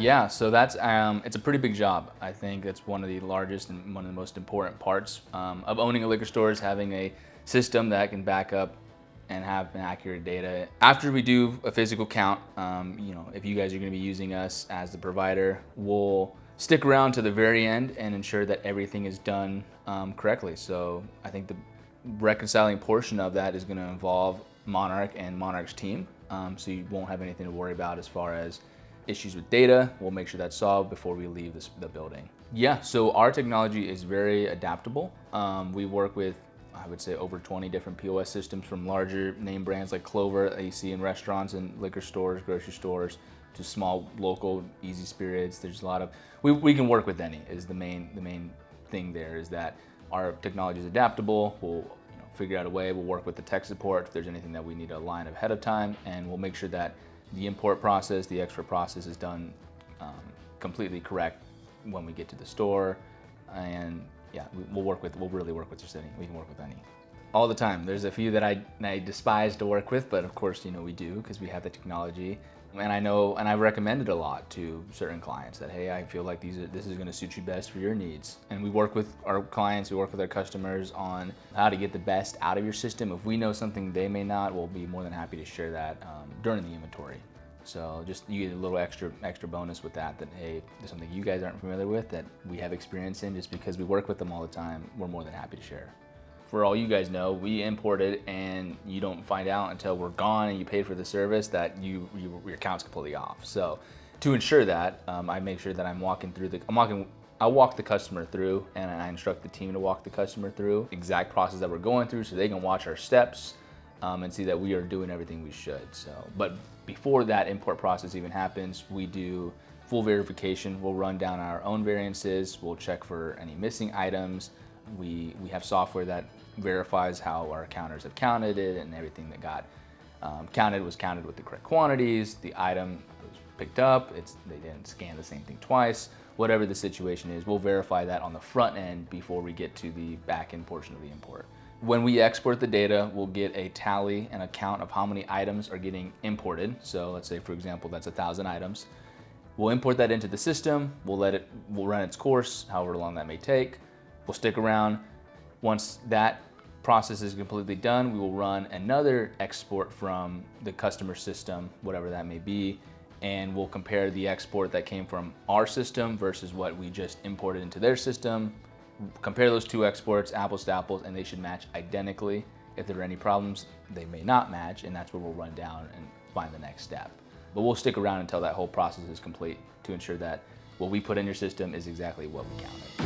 Yeah, so that's it's a pretty big job. I think it's one of the largest and one of the most important parts of owning a liquor store is having a system that can back up and have accurate data. After we do a physical count, if you guys are going to be using us as the provider, we'll stick around to the very end and ensure that everything is done correctly. So I think the reconciling portion of that is going to involve Monarch and Monarch's team. So you won't have anything to worry about as far as issues with data. We'll make sure that's solved before we leave the building. Yeah, so our technology is very adaptable. We work with, I would say, over 20 different POS systems, from larger name brands like Clover that you see in restaurants and liquor stores, grocery stores, to small local Easy Spirits. There's a lot of, we can work with any is the main thing there, is that our technology is adaptable. We'll figure out a way. We'll work with the tech support if there's anything that we need to align ahead of time, and we'll make sure that the import process, the export process is done completely correct when we get to the store. And yeah, we'll really work with just any. We can work with any. All the time. There's a few that I despise to work with, but of course, we do, because we have the technology. And I know, and I've recommended a lot to certain clients that, hey, I feel like this is going to suit you best for your needs. And we work with our clients, we work with our customers on how to get the best out of your system. If we know something they may not, we'll be more than happy to share that during the inventory. So just you get a little extra bonus with that hey, there's something you guys aren't familiar with that we have experience in. Just because we work with them all the time, we're more than happy to share. For all you guys know, we import it, and you don't find out until we're gone and you paid for the service that your account's completely off. So to ensure that, I make sure that I walk the customer through, and I instruct the team to walk the customer through the exact process that we're going through, so they can watch our steps and see that we are doing everything we should. So, but before that import process even happens, we do full verification. We'll run down our own variances. We'll check for any missing items. We have software that verifies how our counters have counted it, and everything that got counted was counted with the correct quantities. The item was picked up, they didn't scan the same thing twice. Whatever the situation is, we'll verify that on the front end before we get to the back end portion of the import. When we export the data, we'll get a tally and a count of how many items are getting imported. So let's say, for example, that's 1,000 items. We'll import that into the system. We'll run its course, however long that may take. We'll stick around. Once that process is completely done, we will run another export from the customer system, whatever that may be, and we'll compare the export that came from our system versus what we just imported into their system. Compare those two exports, apples to apples, and they should match identically. If there are any problems, they may not match, and that's where we'll run down and find the next step. But we'll stick around until that whole process is complete to ensure that what we put in your system is exactly what we counted.